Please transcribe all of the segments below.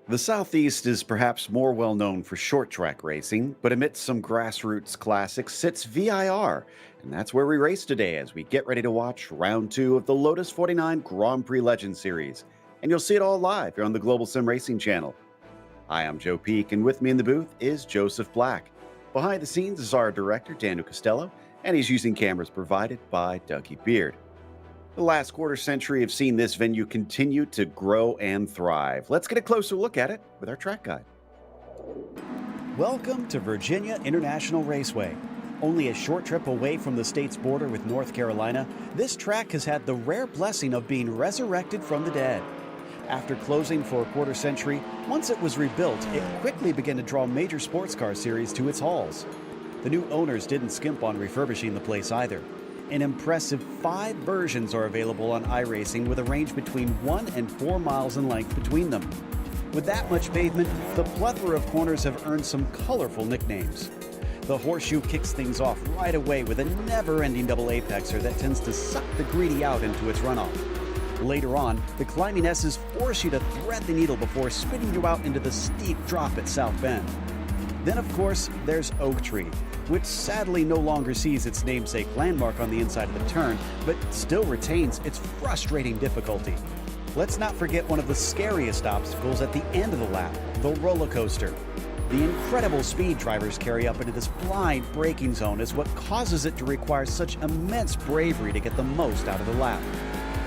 The Southeast is perhaps more well known for short track racing, but amidst some grassroots classics sits VIR, and that's where we race today as we get ready to watch round two of the Lotus 49 Grand Prix Legend Series. And you'll see it all live here on the Global Sim Racing channel. Hi, I'm Joe Peak, and with me in the booth is Joseph Black. Behind the scenes is our director, Daniel Costello, and he's using cameras provided by Dougie Beard. The last quarter century have seen this venue continue to grow and thrive. Let's get a closer look at it with our track guide. Welcome to Virginia International Raceway. Only a short trip away from the state's border with North Carolina, this track has had the rare blessing of being resurrected from the dead. After closing for a quarter century, once it was rebuilt, it quickly began to draw major sports car series to its halls. The new owners didn't skimp on refurbishing the place either. An impressive 5 versions are available on iRacing with a range between 1 and 4 miles in length between them. With that much pavement, the plethora of corners have earned some colorful nicknames. The horseshoe kicks things off right away with a never-ending double apexer that tends to suck the greedy out into its runoff. Later on, the climbing S's force you to thread the needle before spinning you out into the steep drop at South Bend. Then, of course, there's Oak Tree, which sadly no longer sees its namesake landmark on the inside of the turn, but still retains its frustrating difficulty. Let's not forget one of the scariest obstacles at the end of the lap, the roller coaster. The incredible speed drivers carry up into this blind braking zone is what causes it to require such immense bravery to get the most out of the lap.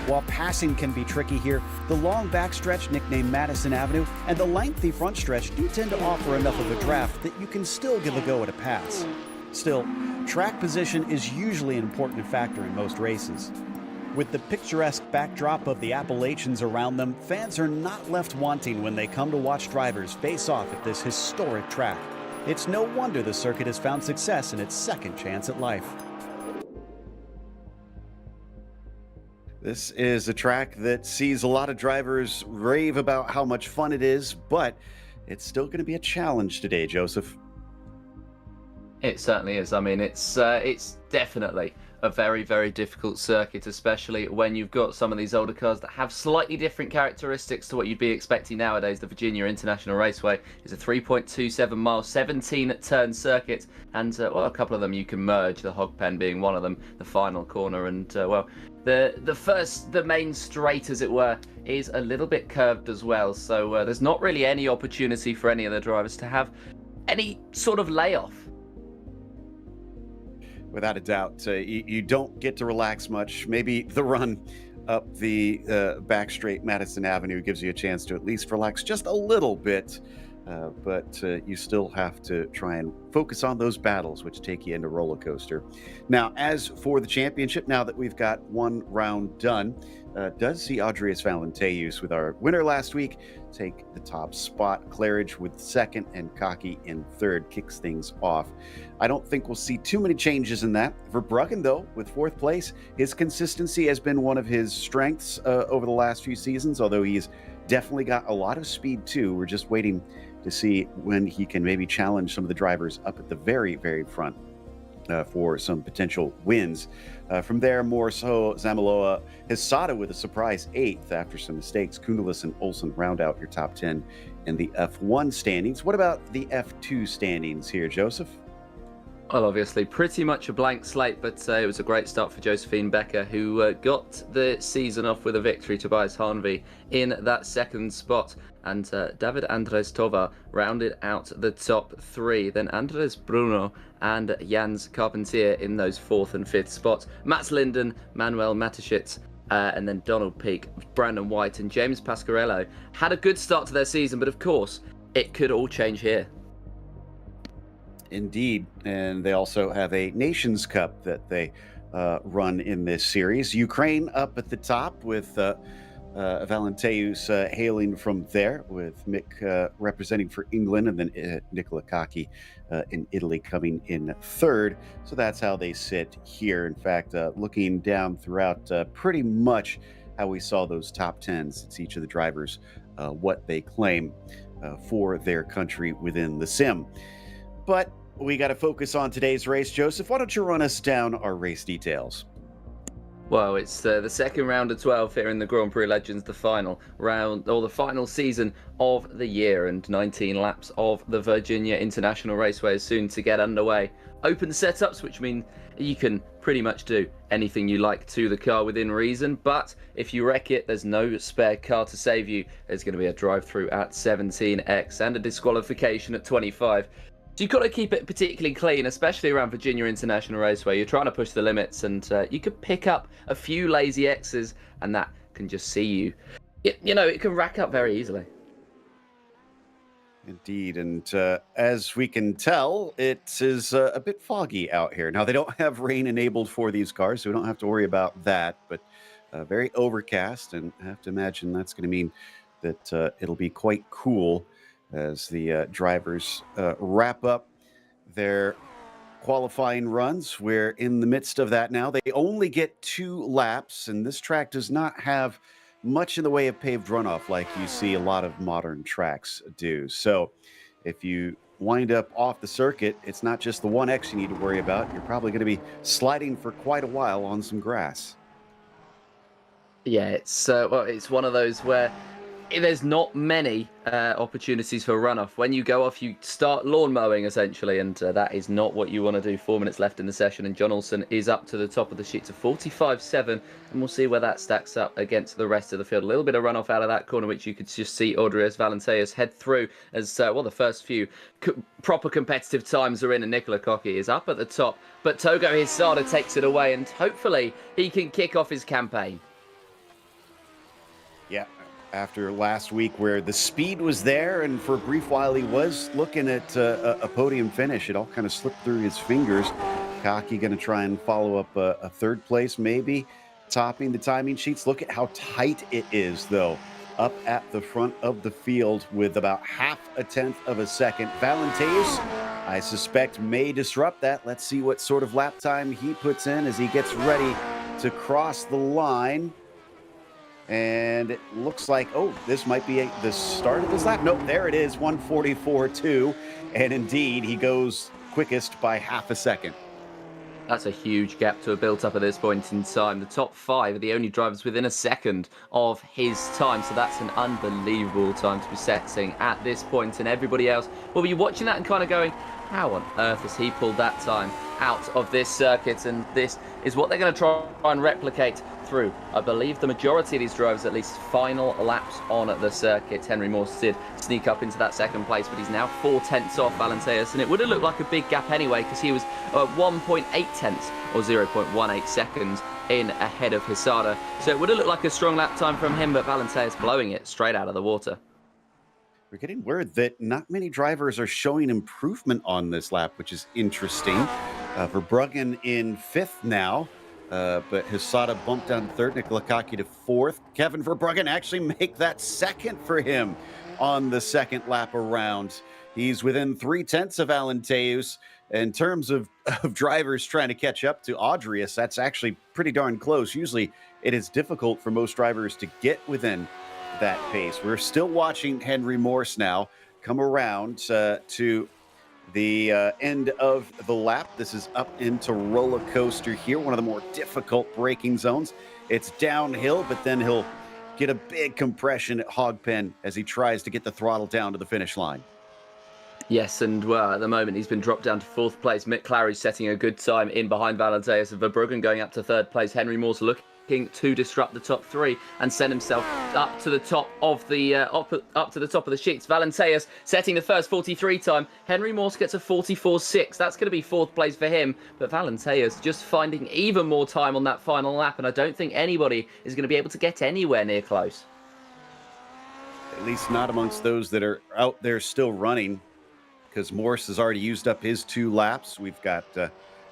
While passing can be tricky here, the long backstretch nicknamed Madison Avenue and the lengthy front stretch do tend to offer enough of a draft that you can still give a go at a pass. Still, track position is usually an important factor in most races. With the picturesque backdrop of the Appalachians around them, fans are not left wanting when they come to watch drivers face off at this historic track. It's no wonder the circuit has found success in its second chance at life. This is a track that sees a lot of drivers rave about how much fun it is, but it's still going to be a challenge today, Joseph. It certainly is. I mean, it's definitely a very, very difficult circuit, especially when you've got some of these older cars that have slightly different characteristics to what you'd be expecting nowadays. The Virginia International Raceway is a 3.27 mile, 17 turn circuit, and well, a couple of them you can merge, the hog pen being one of them, the final corner, and well, the main straight, as it were, is a little bit curved as well. So there's not really any opportunity for any of the drivers to have any sort of layoff. Without a doubt, you don't get to relax much. Maybe the run up the back straight Madison Avenue gives you a chance to at least relax just a little bit, but you still have to try and focus on those battles, which take you into roller coaster. Now, as for the championship, now that we've got one round done, does see Andreas Valenteus, with our winner last week, take the top spot. Claridge with second and Cocky in third kicks things off. I don't think we'll see too many changes in that. Verbruggen, though, with fourth place, his consistency has been one of his strengths over the last few seasons, although he's definitely got a lot of speed too. We're just waiting to see when he can maybe challenge some of the drivers up at the very, very front for some potential wins. From there, more so, Zamaloa Hisada with a surprise 8th after some mistakes. Kundelis and Olsen round out your top 10 in the F1 standings. What about the F2 standings here, Joseph? Well, obviously, pretty much a blank slate, but it was a great start for Josephine Becker, who got the season off with a victory. Tobias Harnvey in that second spot, and David Andres Tovar rounded out the top 3. Then Andres Bruno and Jans Carpentier in those 4th and 5th spots. Mats Linden, Manuel Mateschitz, and then Donald Peake, Brandon White, and James Pasquarello had a good start to their season, but of course, it could all change here. Indeed, and they also have a Nations Cup that they run in this series. Ukraine up at the top with Valenteus hailing from there, with Mick representing for England, and then Nicola Kaki in Italy coming in third. So that's how they sit here. In fact, looking down throughout pretty much how we saw those top 10s, it's each of the drivers, what they claim for their country within the sim. But we got to focus on today's race. Joseph, why don't you run us down our race details? Well, it's the second round of 12 here in the Grand Prix Legends, the final round, or the final season of the year, and 19 laps of the Virginia International Raceway is soon to get underway. Open setups, which mean you can pretty much do anything you like to the car within reason, but if you wreck it, there's no spare car to save you. There's going to be a drive-through at 17x and a disqualification at 25. So you've got to keep it particularly clean, especially around Virginia International Raceway. You're trying to push the limits, and you could pick up a few lazy X's, and that can just see you. It can rack up very easily. Indeed, and as we can tell, it is a bit foggy out here. Now, they don't have rain enabled for these cars, so we don't have to worry about that, but very overcast, and I have to imagine that's going to mean that it'll be quite cool as the drivers wrap up their qualifying runs. We're in the midst of that now. They only get 2 laps, and this track does not have much in the way of paved runoff like you see a lot of modern tracks do. So if you wind up off the circuit, it's not just the 1X you need to worry about. You're probably going to be sliding for quite a while on some grass. Yeah, it's one of those where there's not many opportunities for runoff. When you go off, you start lawn mowing essentially, and that is not what you want to do. 4 minutes left in the session, and John Olsen is up to the top of the sheet to 45.7, and we'll see where that stacks up against the rest of the field. A little bit of runoff out of that corner, which you could just see Audrius Valenteus head through as the first few proper competitive times are in, and Nicola Cocky is up at the top, but Togo Hisada takes it away, and hopefully he can kick off his campaign. Yeah. After last week where the speed was there, and for a brief while he was looking at a podium finish, it all kind of slipped through his fingers. Cocky going to try and follow up a third place, maybe topping the timing sheets. Look at how tight it is, though, up at the front of the field with about 0.5 of a second. Valenteus, I suspect, may disrupt that. Let's see what sort of lap time he puts in as he gets ready to cross the line. And it looks like, this might be the start of this lap. Nope, there it is, 1:44.2. And indeed, he goes quickest by 0.5 second. That's a huge gap to have built up at this point in time. The top 5 are the only drivers within a second of his time. So that's an unbelievable time to be setting at this point. And everybody else will be watching that and kind of going, how on earth has he pulled that time out of this circuit? And this is what they're going to try and replicate through, I believe, the majority of these drivers, at least final laps on the circuit. Henry Morse did sneak up into that second place, but he's now 0.4 off Valenteus, and it would have looked like a big gap anyway, because he was 1.8 or 0.18 seconds in ahead of Hisada. So it would have looked like a strong lap time from him, but Valenteus blowing it straight out of the water. We're getting word that not many drivers are showing improvement on this lap, which is interesting. Verbruggen in 5th now. But Hisada bumped down to 3rd, Nicola Cocky to 4th. Kevin Verbruggen actually make that 2nd for him on the 2nd lap around. He's within 0.3 of Valenteus. In terms of drivers trying to catch up to Audrius, that's actually pretty darn close. Usually it is difficult for most drivers to get within that pace. We're still watching Henry Morse now come around to the end of the lap. This is up into roller coaster here, one of the more difficult braking zones. It's downhill, but then he'll get a big compression at Hogpen as he tries to get the throttle down to the finish line. Yes, and at the moment he's been dropped down to 4th place. Mick Clary's setting a good time in behind Valenteus, and Verbruggen going up to 3rd place. Henry Morse looking to disrupt the top 3 and send himself up to the top of the up to the top of the sheets. Valenteus setting the first 43 time. Henry Morse gets a 44.6. That's going to be 4th place for him, but Valenteus just finding even more time on that final lap, and I don't think anybody is going to be able to get anywhere near close. At least not amongst those that are out there still running, because Morse has already used up his 2 laps. We've got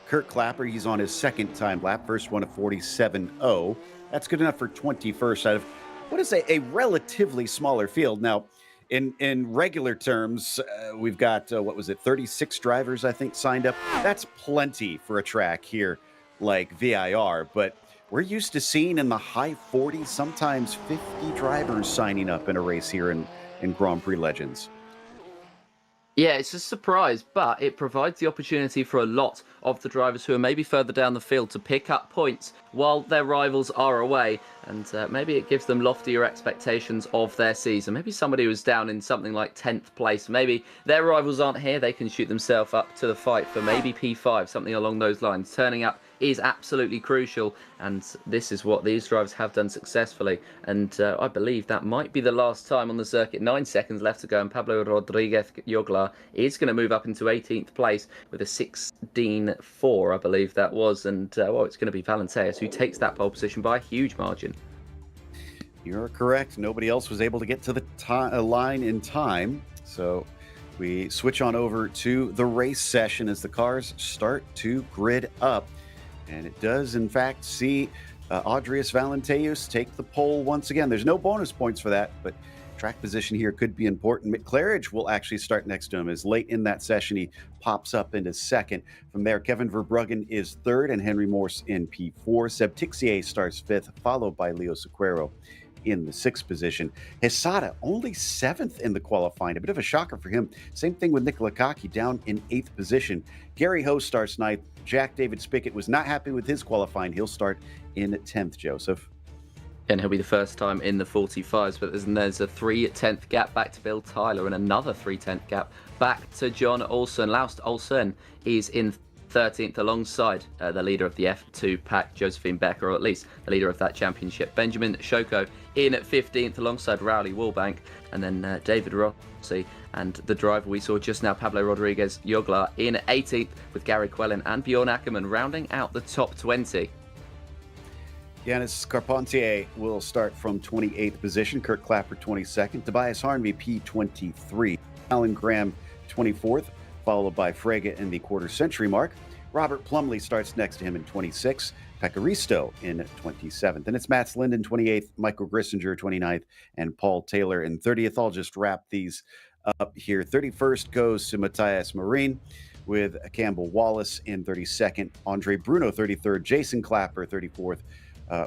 Kurt Clapper, he's on his 2nd time lap, first one of 47.0. That's good enough for 21st out of what is a relatively smaller field. Now, in regular terms, we've got, 36 drivers, I think, signed up. That's plenty for a track here like VIR, but we're used to seeing in the high 40s, sometimes 50 drivers signing up in a race here in Grand Prix Legends. Yeah, it's a surprise, but it provides the opportunity for a lot of the drivers who are maybe further down the field to pick up points while their rivals are away. And maybe it gives them loftier expectations of their season. Maybe somebody who's down in something like 10th place, maybe their rivals aren't here, they can shoot themselves up to the fight for maybe P5, something along those lines. Turning up is absolutely crucial, and this is what these drivers have done successfully. And I believe that might be the last time on the circuit. 9 seconds left to go, and Pablo Rodriguez Joglar is going to move up into 18th place with a 16.4, I believe that was. And well, it's going to be Valenteus who takes that pole position by a huge margin. You're correct. Nobody else was able to get to the line in time. So we switch on over to the race session as the cars start to grid up. And it does, in fact, see Adrius Valenteus take the pole once again. There's no bonus points for that, but track position here could be important. McClarridge will actually start next to him, as late in that session he pops up into second. From there, Kevin Verbruggen is third and Henry Morse in P4. Seb Tixier starts fifth, followed by Leo Sequeiro in the sixth position. Hesada only seventh in the qualifying, a bit of a shocker for him. Same thing with Nicola Kaki down in eighth position. Gary Ho starts ninth. Jack David Spickett was not happy with his qualifying. He'll start in 10th, Joseph. And he'll be the first time in the 45s, but there's a 3/10 gap back to Bill Tyler and another 3/10 gap back to John Olsen. Laust Olsen is in 13th alongside the leader of the F2 pack, Josephine Becker, or at least the leader of that championship. Benjamin Shoko in at 15th alongside Rowley Wallbank, and then David Rossi and the driver we saw just now, Pablo Rodriguez Joglar, in 18th with Gary Quellen and Bjorn Ackerman rounding out the top 20. Yannis Carpentier will start from 28th position. Kurt Clapper 22nd. Tobias Harnby P23. Alan Graham 24th, followed by Frege in the quarter century mark. Robert Plumley starts next to him in 26th. Pekka Risto in 27th. And it's Mats Linden 28th, Michael Grissinger 29th, and Paul Taylor in 30th. I'll just wrap these up here. 31st goes to Matthias Marine, with Campbell Wallace in 32nd. Andre Bruno 33rd. Jason Clapper 34th.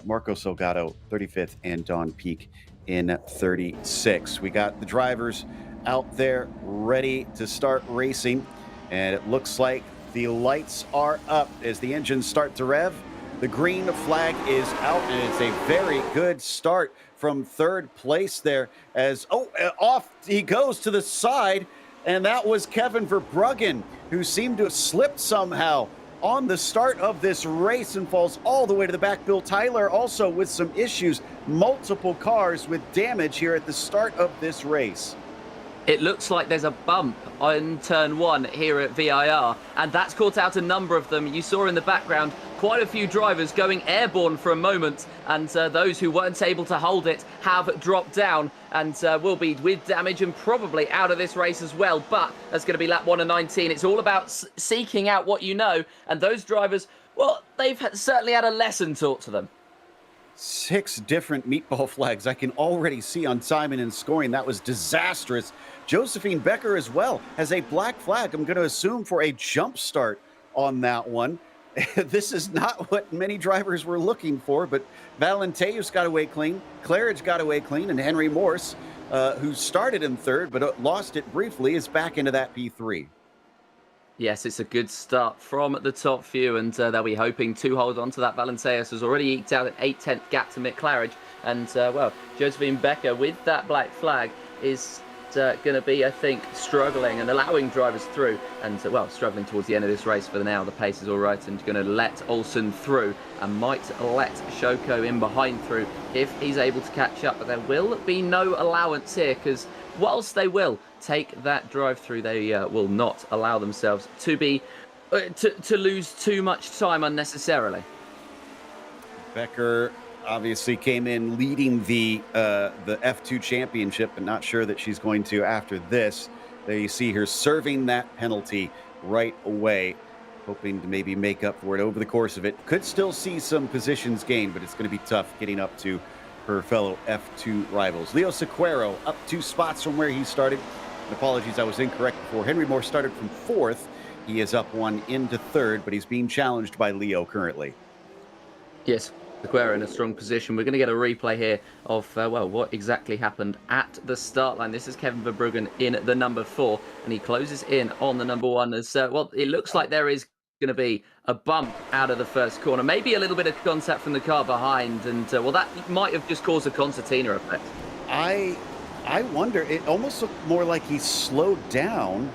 Marco Salgado 35th, and Don Peak in 36th. We got the drivers out there ready to start racing, and it looks like the lights are up as the engines start to rev. The green flag is out, and it's a very good start from third place there as off he goes to the side, and that was Kevin Verbruggen, who seemed to have slipped somehow on the start of this race and falls all the way to the back. Bill Tyler also with some issues, multiple cars with damage here at the start of this race. It looks like there's a bump on turn 1 here at VIR, and that's caught out a number of them. You saw in the background quite a few drivers going airborne for a moment, and those who weren't able to hold it have dropped down and will be with damage and probably out of this race as well. But that's going to be lap 1 of 19. It's all about seeking out what you know, and those drivers, well, they've certainly had a lesson taught to them. 6 different meatball flags I can already see on timing and scoring. That was disastrous. Josephine Becker as well has a black flag, I'm going to assume, for a jump start on that one. This is not what many drivers were looking for, but Valenteus got away clean, Claridge got away clean, and Henry Morse, who started in third but lost it briefly, is back into that P3. Yes, it's a good start from the top few, and they'll be hoping to hold on to that. Valenteus has already eked out an 8/10 gap to Mick Claridge, and well, Josephine Becker with that black flag is going to be, I think, struggling and allowing drivers through, and well, struggling towards the end of this race. For now, the pace is all right, and going to let Olsen through and might let Shoko in behind through if he's able to catch up. But there will be no allowance here, because whilst they will take that drive through, they will not allow themselves to be to lose too much time unnecessarily. Becker obviously came in leading the F2 championship, and not sure that she's going to after this. There you see her serving that penalty right away, hoping to maybe make up for it over the course of it. Could still see some positions gained, but it's going to be tough getting up to her fellow F2 rivals. Leo Sequeiro up 2 spots from where he started. And apologies, I was incorrect before. Henry Moore started from 4th. He is up 1 into 3rd, but he's being challenged by Leo currently. Yes, Sequeira in a strong position. We're going to get a replay here of, well, what exactly happened at the start line. This is Kevin Verbruggen in the number 4, and he closes in on the number 1 as, well, it looks like there is going to be a bump out of the first corner. Maybe a little bit of contact from the car behind, and, well, that might have just caused a concertina effect. I wonder, it almost looked more like he slowed down,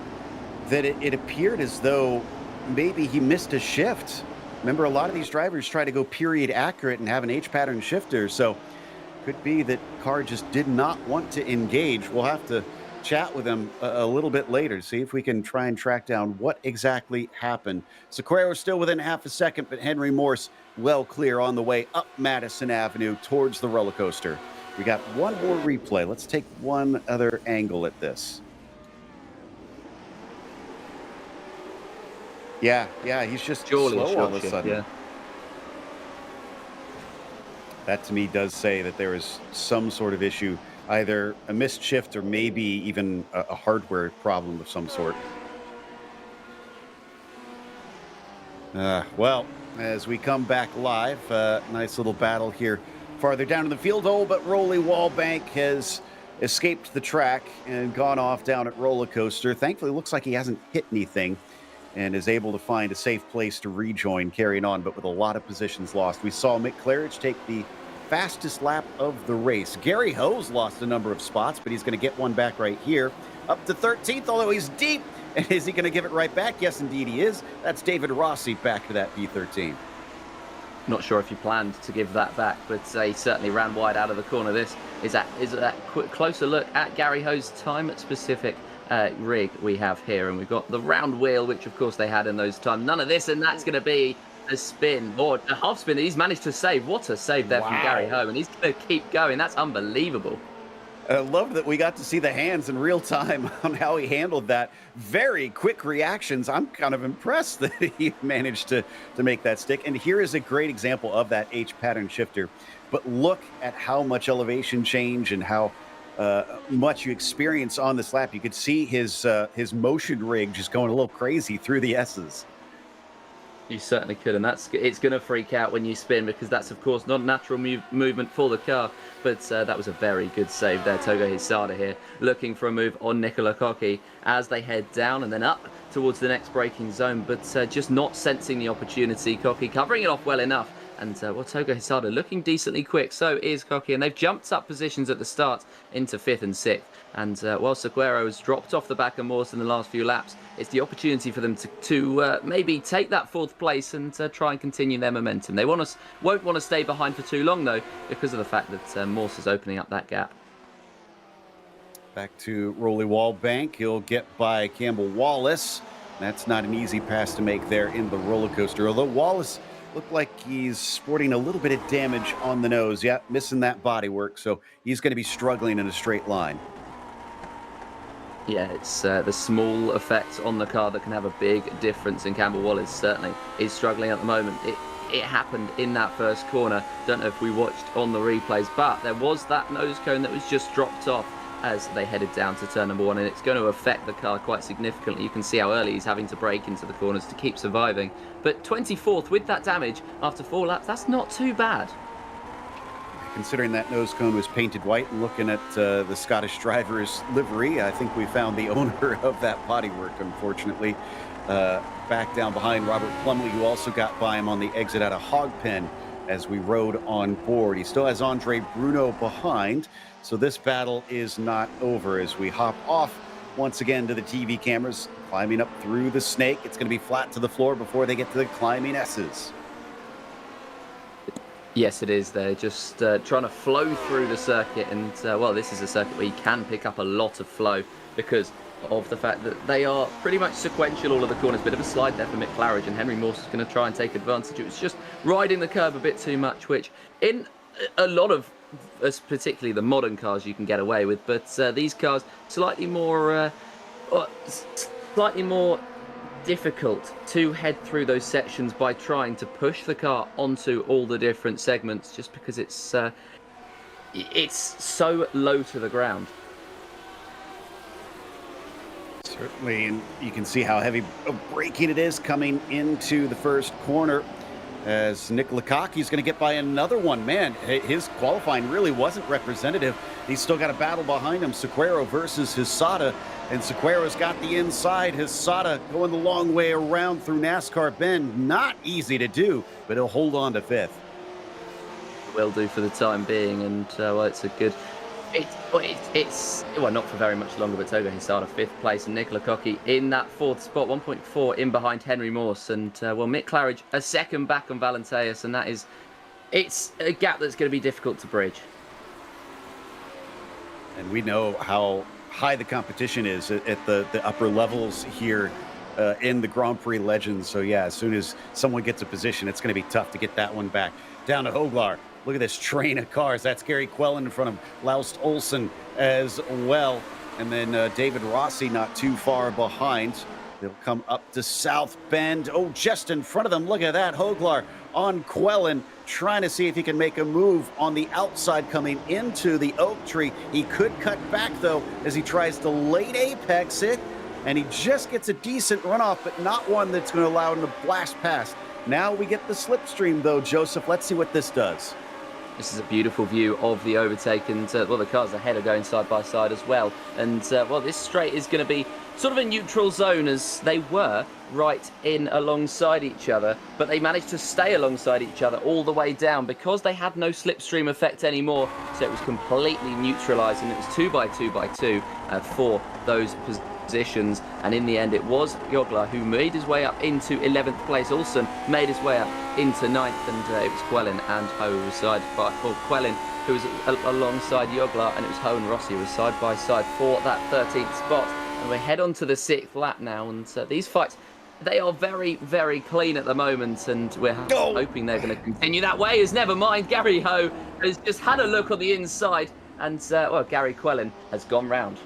that it appeared as though maybe he missed a shift. Remember, a lot of these drivers try to go period accurate and have an H-pattern shifter, so could be that car just did not want to engage. We'll have to chat with him a little bit later, see if we can try and track down what exactly happened. Sequeira still within half a second, but Henry Morse well clear on the way up Madison Avenue towards the roller coaster. We got one more replay. Let's take one other angle at this. Yeah, he's just slow all of a sudden. Yeah. That to me does say that there is some sort of issue, either a missed shift or maybe even a hardware problem of some sort. Well, as we come back live, nice little battle here farther down in the field. Oh, but Rolly Wallbank has escaped the track and gone off down at roller coaster. Thankfully, it looks like he hasn't hit anything and is able to find a safe place to rejoin, carrying on, but with a lot of positions lost. We saw Mick Claridge take the fastest lap of the race. Gary Ho's lost a number of spots, but he's going to get one back right here. Up to 13th, although he's deep. And is he going to give it right back? Yes, indeed he is. That's David Rossi back to that P13. Not sure if he planned to give that back, but he certainly ran wide out of the corner. This is that closer look at Gary Ho's time-specific rig we have here, and we've got the round wheel, which of course they had in those times. None of this, and that's going to be a spin or a half spin that he's managed to save. What a save there from Gary Ho, and he's going to keep going. That's unbelievable. I love that we got to see the hands in real time on how he handled that. Very quick reactions. I'm kind of impressed that he managed to make that stick. And here is a great example of that H-pattern shifter. But look at how much elevation change and how much you experience on this lap. You could see his motion rig just going a little crazy through the S's. You certainly could, and it's going to freak out when you spin, because that's, of course, not natural movement for the car. But that was a very good save there. Togo Hisada here looking for a move on Nicola Cocchi as they head down and then up towards the next braking zone, but just not sensing the opportunity. Cocchi covering it off well enough. And well, Togo Hisada looking decently quick, so is Cocchi, and they've jumped up positions at the start into 5th and 6th. And while Sequeira has dropped off the back of Morse in the last few laps, it's the opportunity for them to maybe take that 4th place and try and continue their momentum. They won't want to stay behind for too long, though, because of the fact that Morse is opening up that gap. Back to Rolly Wallbank. He'll get by Campbell Wallace. That's not an easy pass to make there in the roller coaster, although Wallace looked like he's sporting a little bit of damage on the nose. Yeah, missing that bodywork, so he's going to be struggling in a straight line. Yeah, it's the small effects on the car that can have a big difference, and Campbell Wallace certainly is struggling at the moment. It happened in that first corner. Don't know if we watched on the replays, but there was that nose cone that was just dropped off as they headed down to turn number 1, and it's going to affect the car quite significantly. You can see how early he's having to brake into the corners to keep surviving. But 24th with that damage after 4 laps, that's not too bad. Considering that nose cone was painted white, and looking at the Scottish driver's livery, I think we found the owner of that bodywork, unfortunately. Back down behind Robert Plumley, who also got by him on the exit out of Hogpen as we rode on board. He still has Andre Bruno behind, so this battle is not over as we hop off once again to the TV cameras, climbing up through the snake. It's going to be flat to the floor before they get to the climbing S's. Yes, it is. They're just trying to flow through the circuit, and well, this is a circuit where you can pick up a lot of flow because of the fact that they are pretty much sequential, all of the corners. Bit of a slide there for Mick Claridge, and Henry Morse is going to try and take advantage. It was just riding the curve a bit too much, which in a lot of, particularly the modern cars, you can get away with, but these cars slightly more difficult to head through those sections by trying to push the car onto all the different segments, just because it's so low to the ground. Certainly, and you can see how heavy braking it is coming into the first corner. as Nick Lukaki's going to get by another one. Man, his qualifying really wasn't representative. He's still got a battle behind him. Sequeiro versus Hisada, and Sequeiro's got the inside. Hisada going the long way around through NASCAR Bend. Not easy to do, but he'll hold on to fifth. Will do for the time being, and well, it's a good... It's well, not for very much longer, but Togo Hisada fifth place, and Nick Lukaku in that fourth spot, 1.4 in behind Henry Morse, and well, Mick Claridge a second back on Valenteus, and it's a gap that's going to be difficult to bridge. And we know how high the competition is at the upper levels here in the Grand Prix Legends. So yeah, as soon as someone gets a position, it's going to be tough to get that one back. Down to Hoglar. Look at this train of cars. That's Gary Quellen in front of Laust Olsen as well. And then David Rossi not too far behind. They'll come up to South Bend. Oh, just in front of them. Look at that. Hoglar on Quellen, trying to see if he can make a move on the outside coming into the oak tree. He could cut back, though, as he tries to late apex it. And he just gets a decent runoff, but not one that's going to allow him to blast past. Now we get the slipstream, though, Joseph. Let's see what this does. This is a beautiful view of the overtake, and well, the cars ahead are going side by side as well. And well, this straight is going to be sort of a neutral zone, as they were right in alongside each other, but they managed to stay alongside each other all the way down because they had no slipstream effect anymore. So it was completely neutralised, and it was 2 by 2 by 2 for those positions. And in the end, it was Jogler who made his way up into 11th place. Olsen made his way up into 9th, and it was Quellen and Ho who was side by, or Quellen who was alongside Jogler, and it was Ho and Rossi who was side by side for that 13th spot. And we head on to the 6th lap now, and these fights, they are very, very clean at the moment, and we're hoping they're going to continue that way. As never mind, Gary Ho has just had a look on the inside, and well, Gary Quellen has gone round.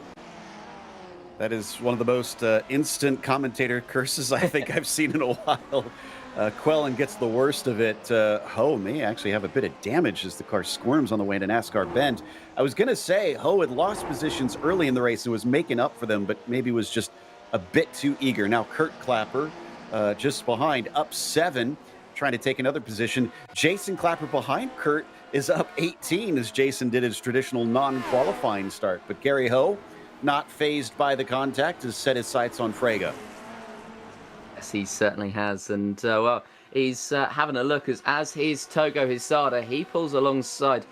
That is one of the most instant commentator curses I think I've seen in a while. Quellen gets the worst of it. Ho may actually have a bit of damage as the car squirms on the way to NASCAR Bend. I was going to say Ho had lost positions early in the race and was making up for them, but maybe was just a bit too eager. Now Kurt Clapper just behind, up 7, trying to take another position. Jason Clapper behind Kurt is up 18 as Jason did his traditional non-qualifying start. But Gary Ho, not phased by the contact, has set his sights on Frega. Yes, he certainly has, and well, he's having a look as his Togo Hisada, he pulls alongside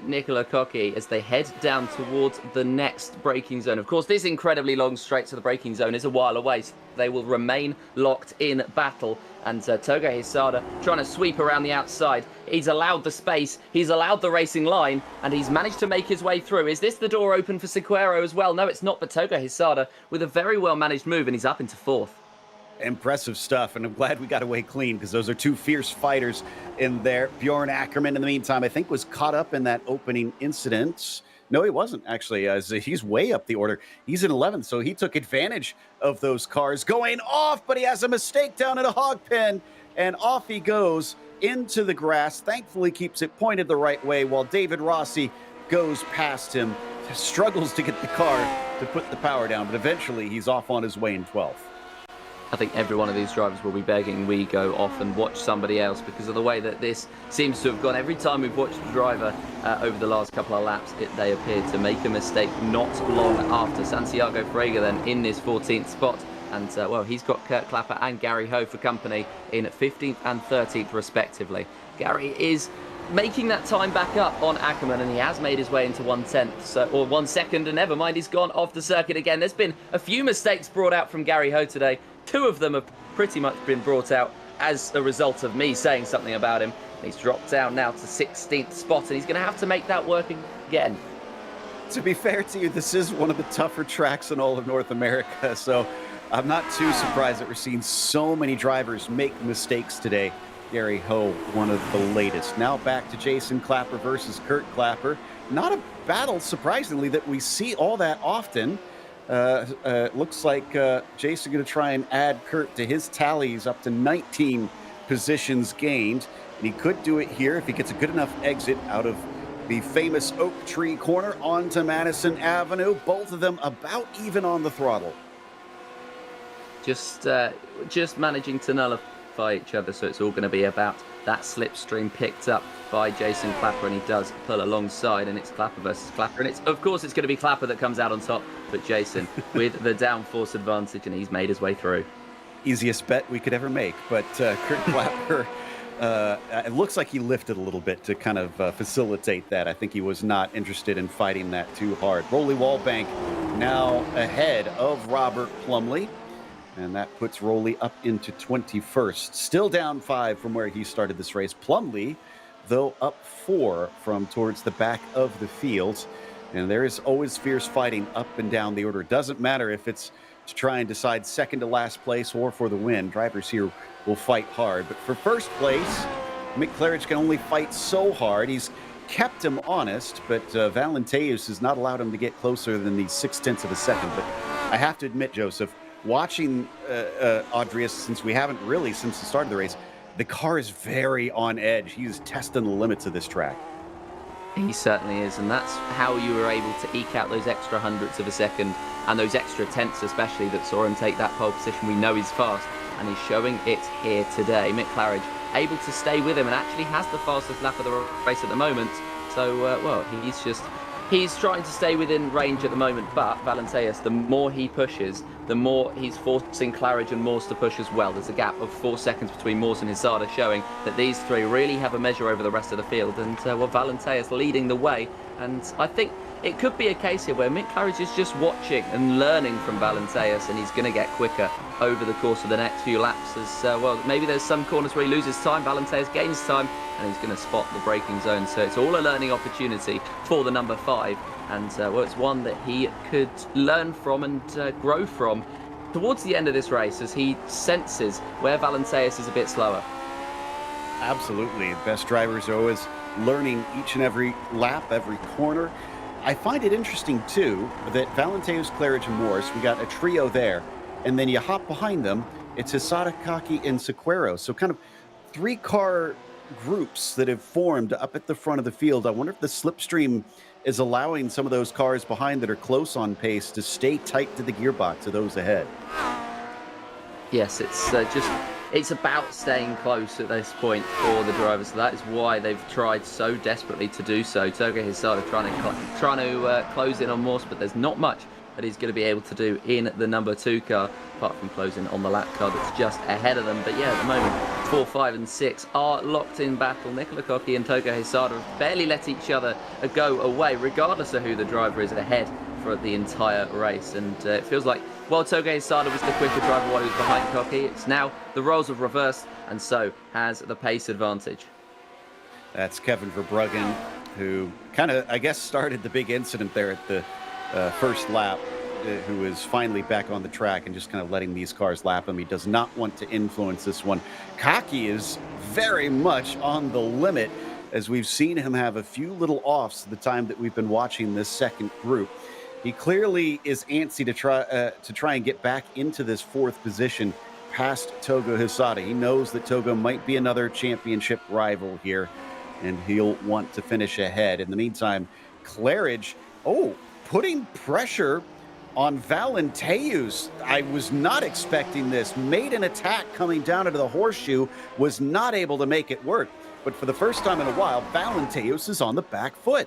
Nicola Koki as they head down towards the next braking zone. Of course, this incredibly long straight to the braking zone is a while away, so they will remain locked in battle. And Togo Hisada trying to sweep around the outside. He's allowed the space, he's allowed the racing line, and he's managed to make his way through. Is this the door open for Sequeiro as well? No, it's not, but Togo Hisada with a very well managed move, and he's up into 4th. Impressive stuff, and I'm glad we got away clean because those are two fierce fighters in there. Bjorn Ackerman, in the meantime, I think was caught up in that opening incident. No, he wasn't, actually, as he's way up the order. He's in 11th, so he took advantage of those cars going off, but he has a mistake down at a hog pen, and off he goes into the grass. Thankfully, keeps it pointed the right way, while David Rossi goes past him, struggles to get the car to put the power down, but eventually he's off on his way in 12th. I think every one of these drivers will be begging we go off and watch somebody else because of the way that this seems to have gone. Every time we've watched a driver over the last couple of laps, they appear to make a mistake not long after. Santiago Frega then in this 14th spot. And, well, he's got Kurt Clapper and Gary Ho for company in 15th and 13th, respectively. Gary is making that time back up on Ackerman, and he has made his way into 1/10, or 1 second, and never mind, he's gone off the circuit again. There's been a few mistakes brought out from Gary Ho today. 2 of them have pretty much been brought out as a result of me saying something about him. He's dropped down now to 16th spot, and he's going to have to make that work again. To be fair to you, this is one of the tougher tracks in all of North America, so I'm not too surprised that we're seeing so many drivers make mistakes today. Gary Ho, one of the latest. Now back to Jason Clapper versus Kurt Clapper. Not a battle, surprisingly, that we see all that often. Looks like Jason going to try and add Kurt to his tallies up to 19 positions gained. And he could do it here if he gets a good enough exit out of the famous Oak Tree corner onto Madison Avenue. Both of them about even on the throttle. Just managing to nullify each other, so it's all going to be about that slipstream picked up by Jason Clapper, and he does pull alongside, and it's Clapper versus Clapper, and of course it's going to be Clapper that comes out on top, but Jason with the downforce advantage, and he's made his way through. Easiest bet we could ever make, but Kurt Clapper, it looks like he lifted a little bit to kind of facilitate that. I think he was not interested in fighting that too hard. Rolly Wallbank now ahead of Robert Plumley, and that puts Rolly up into 21st. Still down 5 from where he started this race. Plumley, though, up 4 from towards the back of the field. And there is always fierce fighting up and down the order. It doesn't matter if it's to try and decide second to last place or for the win. Drivers here will fight hard. But for first place, Mick Claridge can only fight so hard. He's kept him honest, but Valenteus has not allowed him to get closer than the 0.6 of a second. But I have to admit, Joseph, watching Audrius, since we haven't really since the start of the race, the car is very on edge. He's testing the limits of this track. He certainly is, and that's how you were able to eke out those extra hundredths of a second and those extra tenths especially that saw him take that pole position. We know he's fast, and he's showing it here today. Mick Claridge able to stay with him and actually has the fastest lap of the race at the moment. So, well, he's trying to stay within range at the moment, but Valenteus, the more he pushes, the more he's forcing Claridge and Maurice to push as well. There's a gap of 4 seconds between Maurice and Hizada, showing that these three really have a measure over the rest of the field. And, well, Valenteus leading the way. And I think it could be a case here where Mick Claridge is just watching and learning from Valenteus, and he's going to get quicker over the course of the next few laps. As well, maybe there's some corners where he loses time, Valenteus gains time, and he's going to spot the braking zone. So it's all a learning opportunity for the number 5, and well, it's one that he could learn from and grow from towards the end of this race, as he senses where Valenteus is a bit slower. Absolutely. Best drivers are always learning each and every lap, every corner. I find it interesting, too, that Valenteus, Claridge, and Maurice, we got a trio there, and then you hop behind them, it's Hizada, Kaki, and Sequeiro. So kind of 3-car groups that have formed up at the front of the field. I wonder if the slipstream is allowing some of those cars behind that are close on pace to stay tight to the gearbox of those ahead. Yes, it's about staying close at this point for the drivers. So that is why they've tried so desperately to do so. Togo Hizada trying to close in on Maurice, but there's not much that he's going to be able to do in the number 2 car, apart from closing on the lap car that's just ahead of them. But yeah, at the moment, 4, 5, and 6 are locked in battle. Nicola Cocky and Togo Hizada have barely let each other go away, regardless of who the driver is ahead for the entire race. And it feels like, while Togo Hizada was the quicker driver while he was behind Cocky, it's now the roles have reversed, and so has the pace advantage. That's Kevin Verbruggen, who kind of, I guess, started the big incident there at the first lap, who is finally back on the track and just kind of letting these cars lap him. He does not want to influence this one. Kaki is very much on the limit, as we've seen him have a few little offs the time that we've been watching this second group. He clearly is antsy to try and get back into this 4th position past Togo Hizada. He knows that Togo might be another championship rival here, and he'll want to finish ahead. In the meantime, Claridge, putting pressure on Valenteus. I was not expecting this. Made an attack coming down into the horseshoe, was not able to make it work. But for the first time in a while, Valenteus is on the back foot.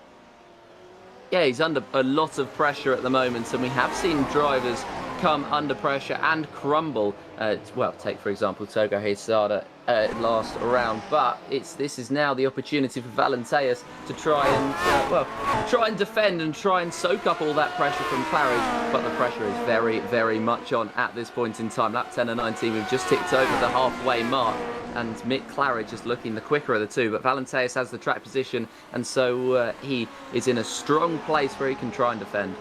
Yeah, he's under a lot of pressure at the moment, and we have seen drivers come under pressure and crumble. Well, take, for example, Togo Hizada last round, but this is now the opportunity for Valenteus to try and defend and try and soak up all that pressure from Claridge, but the pressure is very, very much on at this point in time. Lap 10 and 19, we've just ticked over the halfway mark, and Mick Claridge is looking the quicker of the two, but Valenteus has the track position, and so he is in a strong place where he can try and defend.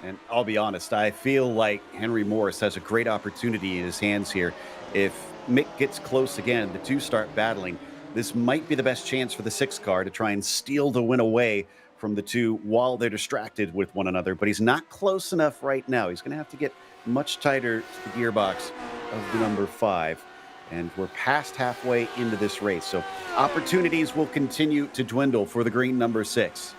And I'll be honest, I feel like Henry Maurice has a great opportunity in his hands here. If Mick gets close again, the two start battling, this might be the best chance for the 6 car to try and steal the win away from the two while they're distracted with one another. But he's not close enough right now. He's going to have to get much tighter to the gearbox of the number 5. And we're past halfway into this race. So opportunities will continue to dwindle for the green number 6.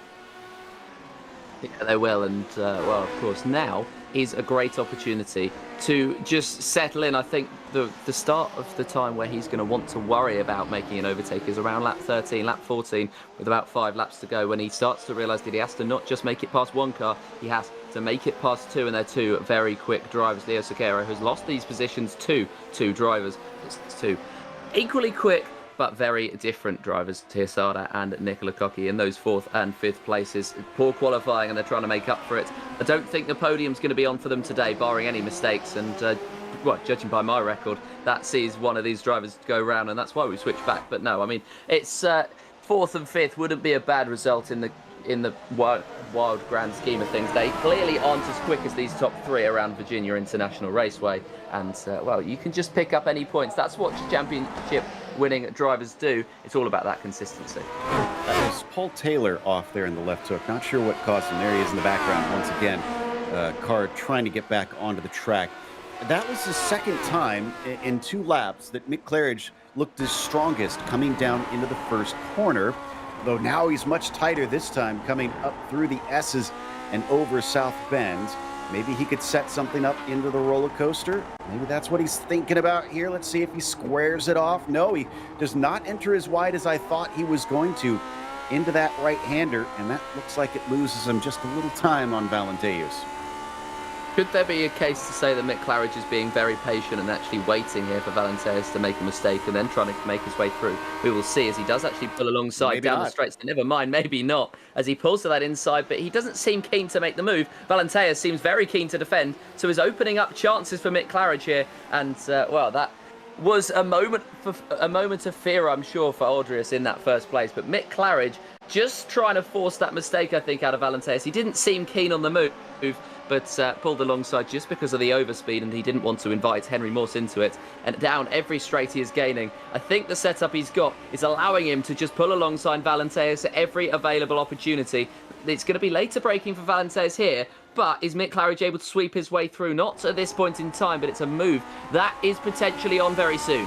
Yeah, they will, and well, of course, now is a great opportunity to just settle in. I think the start of the time where he's going to want to worry about making an overtake is around lap 13, lap 14, with about 5 laps to go, when he starts to realise that he has to not just make it past one car, he has to make it past two, and they're two very quick drivers. Leo Sequeira has lost these positions to two drivers. It's two equally quick but very different drivers, Tiasada and Nicola Cocchi, in those 4th and 5th places. Poor qualifying, and they're trying to make up for it. I don't think the podium's going to be on for them today, barring any mistakes, and well, judging by my record, that sees one of these drivers go round, and that's why we switched back. But no, I mean, it's 4th and 5th wouldn't be a bad result in the wild grand scheme of things. They clearly aren't as quick as these top 3 around Virginia International Raceway, and well, you can just pick up any points. That's what championship winning drivers do. It's all about that consistency. That was Paul Taylor off there in the left hook. Not sure what caused him. There he is in the background once again. Car trying to get back onto the track. That was the second time in 2 laps that Mick Claridge looked his strongest coming down into the first corner, though now he's much tighter this time, coming up through the S's and over South Bend. Maybe he could set something up into the roller coaster. Maybe that's what he's thinking about here. Let's see if he squares it off. No, he does not enter as wide as I thought he was going to into that right-hander, and that looks like it loses him just a little time on Valenteus. Could there be a case to say that Mick Claridge is being very patient and actually waiting here for Valenteus to make a mistake and then trying to make his way through? We will see, as he does actually pull alongside Maybe down not. the straight. So never mind, maybe not, as he pulls to that inside, but he doesn't seem keen to make the move. Valenteus seems very keen to defend, so he's opening up chances for Mick Claridge here, and well, that was a moment of fear, I'm sure, for Aldrius in that first place. But Mick Claridge just trying to force that mistake, I think, out of Valenteus. He didn't seem keen on the move, but pulled alongside just because of the overspeed, and he didn't want to invite Henry Morse into it. And down every straight he is gaining. I think the setup he's got is allowing him to just pull alongside Valenteus at every available opportunity. It's going to be later braking for Valenteus here, but is Mick Claridge able to sweep his way through? Not at this point in time, but it's a move that is potentially on very soon.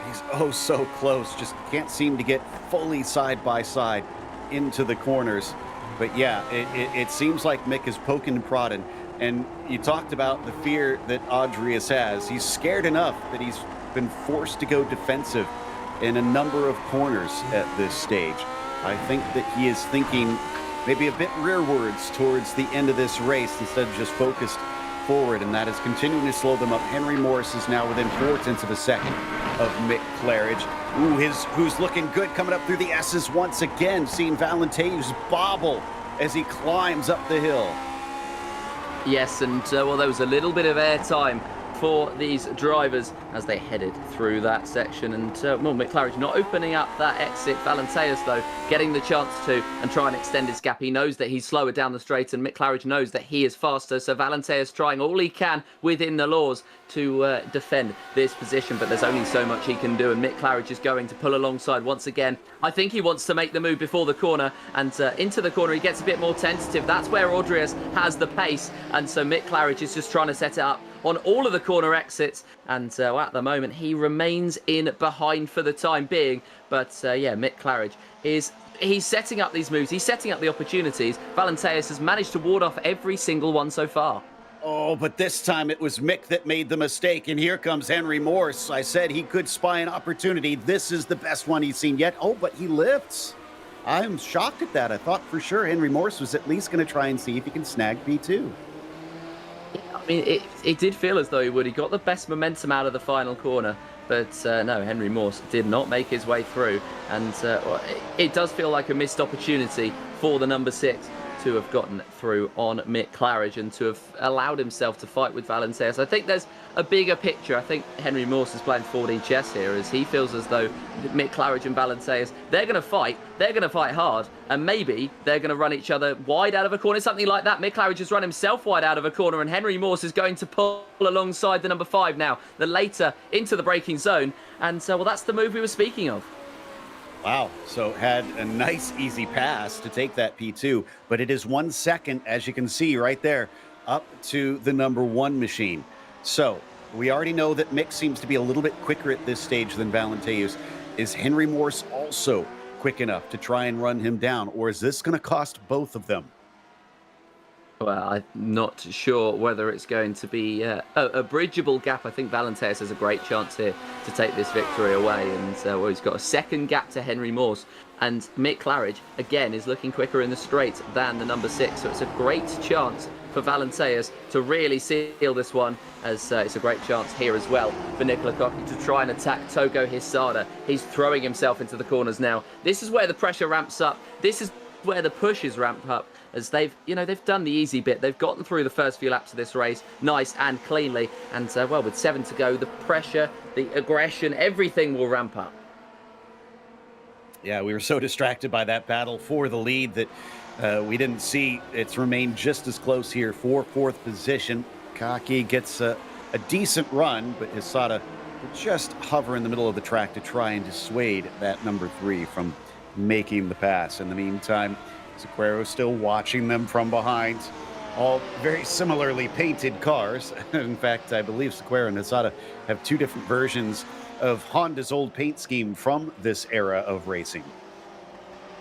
He's oh so close, just can't seem to get fully side by side into the corners. But yeah, it seems like Mick is poking and prodding. And you talked about the fear that Aldrius has. He's scared enough that he's been forced to go defensive in a number of corners at this stage. I think that he is thinking maybe a bit rearwards towards the end of this race instead of just focused forward, and that is continuing to slow them up. Henry Morris is now within 0.4 of a second of Mick Claridge. Ooh, who's looking good coming up through the S's once again, seeing Valenteus bobble as he climbs up the hill. Yes, and well, there was a little bit of airtime for these drivers as they headed through that section, and well, Mick Claridge not opening up that exit. Valenteus, though, getting the chance to and try and extend his gap. He knows that he's slower down the straight, and Mick Claridge knows that he is faster, so Valenteus trying all he can within the laws to defend this position, but there's only so much he can do, and Mick Claridge is going to pull alongside once again. I think he wants to make the move before the corner, and into the corner he gets a bit more tentative. That's where Aldrius has the pace, and so Mick Claridge is just trying to set it up on all of the corner exits, and at the moment he remains in behind for the time being. But yeah, Mick Claridge he's setting up these moves, he's setting up the opportunities. Valenteus has managed to ward off every single one so far. Oh, but this time it was Mick that made the mistake, and here comes Henry Morse. I said he could spy an opportunity. This is the best one he's seen yet. Oh, but he lifts. I'm shocked at that. I thought for sure Henry Morse was at least going to try and see if he can snag P2. I mean, it did feel as though he would. He got the best momentum out of the final corner, but no, Henry Morse did not make his way through, and well, it does feel like a missed opportunity for the number 6 to have gotten through on Mick Claridge and to have allowed himself to fight with Valenteus. I think there's a bigger picture. I think Henry Morse is playing 4D chess here, as he feels as though Mick Claridge and Valenteus, they're going to fight hard, and maybe they're going to run each other wide out of a corner, something like that. Mick Claridge has run himself wide out of a corner, and Henry Morse is going to pull alongside the number 5 now, the later into the braking zone, and well, that's the move we were speaking of. Wow, so had a nice easy pass to take that P2, but it is 1 second, as you can see right there, up to the number 1 machine. So we already know that Mick seems to be a little bit quicker at this stage than Valenteus. Is Henry Morse also quick enough to try and run him down, or is this going to cost both of them? Well, I'm not sure whether it's going to be a bridgeable gap. I think Valenteus has a great chance here to take this victory away. And well, he's got a second gap to Henry Maurice. And Mick Claridge, again, is looking quicker in the straight than the number 6. So it's a great chance for Valenteus to really seal this one, as it's a great chance here as well for Nicola Cocchi to try and attack Togo Hisada. He's throwing himself into the corners now. This is where the pressure ramps up. This is where the pushes ramp up, as they've done the easy bit. They've gotten through the first few laps of this race nice and cleanly, and well, with 7 to go, the pressure, the aggression, everything will ramp up. Yeah, we were so distracted by that battle for the lead that we didn't see it's remained just as close here for 4th position. Cocchi gets a decent run, but Hisada will just hover in the middle of the track to try and dissuade that number 3 from making the pass. In the meantime, Sequeiro still watching them from behind. All very similarly painted cars. In fact, I believe Sequeiro and Hisada have 2 different versions of Honda's old paint scheme from this era of racing.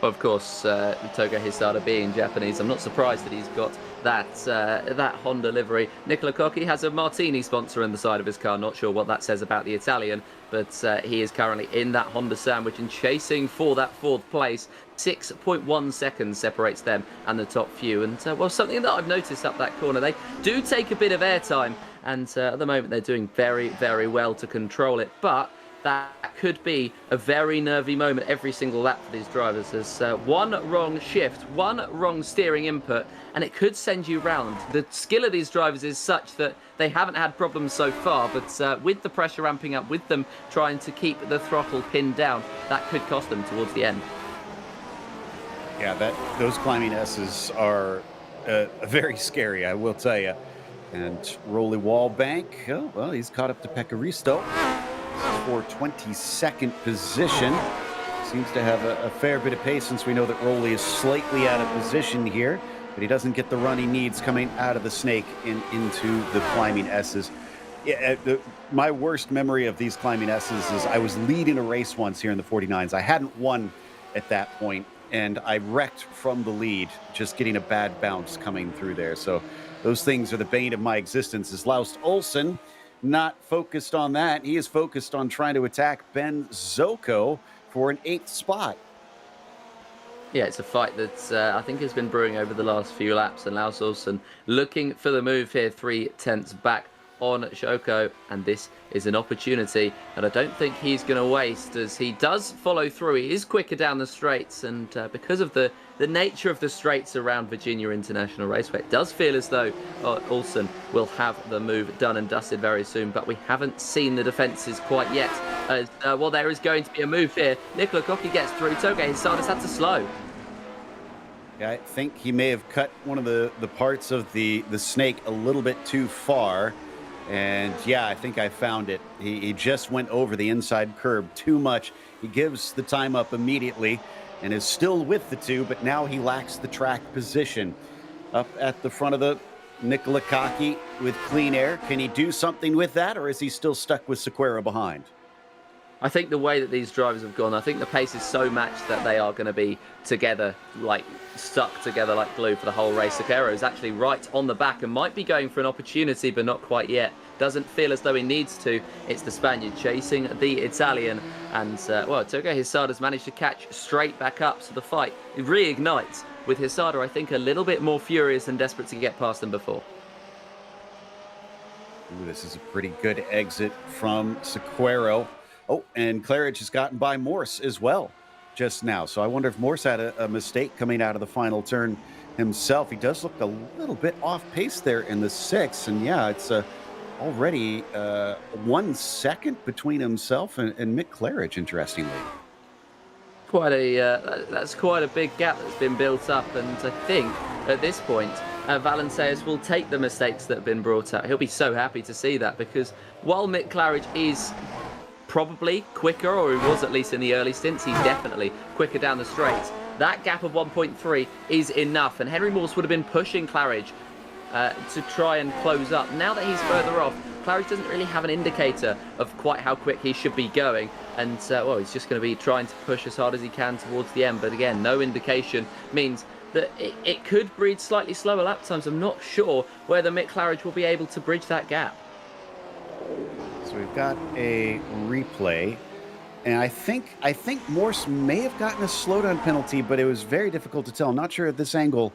Of course, Togo Hisada being Japanese, I'm not surprised that he's got that Honda livery. Nicola Cocchi has a Martini sponsor in the side of his car. Not sure what that says about the Italian, but he is currently in that Honda sandwich and chasing for that 4th place. 6.1 seconds separates them and the top few. And well, something that I've noticed up that corner, they do take a bit of airtime, and at the moment they're doing very, very well to control it. But that could be a very nervy moment every single lap for these drivers. There's one wrong shift, one wrong steering input, and it could send you round. The skill of these drivers is such that they haven't had problems so far, but with the pressure ramping up, with them trying to keep the throttle pinned down, that could cost them towards the end. Yeah, those climbing S's are very scary, I will tell you. And Rolly Wallbank, oh, well, he's caught up to Pecaristo for 22nd position. Seems to have a fair bit of pace, since we know that Rolly is slightly out of position here, but he doesn't get the run he needs coming out of the snake into the climbing S's. Yeah, my worst memory of these climbing S's is I was leading a race once here in the 49s. I hadn't won at that point, and I wrecked from the lead, just getting a bad bounce coming through there. So those things are the bane of my existence. Is Laust Olsen not focused on that? He is focused on trying to attack Ben Zoko for an 8th spot. Yeah, it's a fight that I think has been brewing over the last few laps, and Laust Olsen looking for the move here, 3/10 back on Shoko, and this is an opportunity that I don't think he's going to waste, as he does follow through. He is quicker down the straights, and because of the nature of the straights around Virginia International Raceway, it does feel as though Olsen will have the move done and dusted very soon, but we haven't seen the defences quite yet. Well, there is going to be a move here. Nicola Cocchi gets through. Togo Hisada's had to slow. Yeah, I think he may have cut one of the parts of the snake a little bit too far. And yeah, I think I found it. He just went over the inside curb too much. He gives the time up immediately and is still with the 2, but now he lacks the track position. Up at the front of the Nicola Cocchi with clean air. Can he do something with that, or is he still stuck with Sequeiro behind? I think the way that these drivers have gone, I think the pace is so matched that they are going to be together, like stuck together like glue for the whole race. Sequeiro is actually right on the back and might be going for an opportunity, but not quite yet. Doesn't feel as though he needs to. It's the Spaniard chasing the Italian, and well, Togo Hisada's managed to catch straight back up, so the fight reignites with Hisada, I think, a little bit more furious and desperate to get past them before. Ooh, this is a pretty good exit from Sequeiro. Oh, and Claridge has gotten by Maurice as well just now. So I wonder if Maurice had a mistake coming out of the final turn himself. He does look a little bit off pace there in the 6th. And yeah, it's already 1 second between himself and Mick Claridge, interestingly. That's quite a big gap that's been built up. And I think at this point, Valenteus will take the mistakes that have been brought up. He'll be so happy to see that, because while Mick Claridge is probably quicker, or he was at least in the early stints, he's definitely quicker down the straights. That gap of 1.3 is enough, and Henry Maurice would have been pushing Claridge to try and close up. Now that he's further off, Claridge doesn't really have an indicator of quite how quick he should be going, and well, he's just going to be trying to push as hard as he can towards the end. But again, no indication means that it could breed slightly slower lap times. I'm not sure whether Mick Claridge will be able to bridge that gap. So we've got a replay. And I think Maurice may have gotten a slowdown penalty, but it was very difficult to tell. I'm not sure at this angle.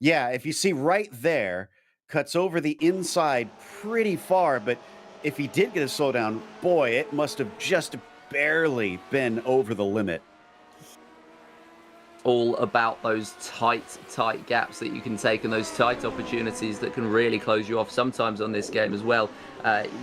Yeah, if you see right there, cuts over the inside pretty far. But if he did get a slowdown, boy, it must have just barely been over the limit. All about those tight gaps that you can take and those tight opportunities that can really close you off sometimes on this game as well.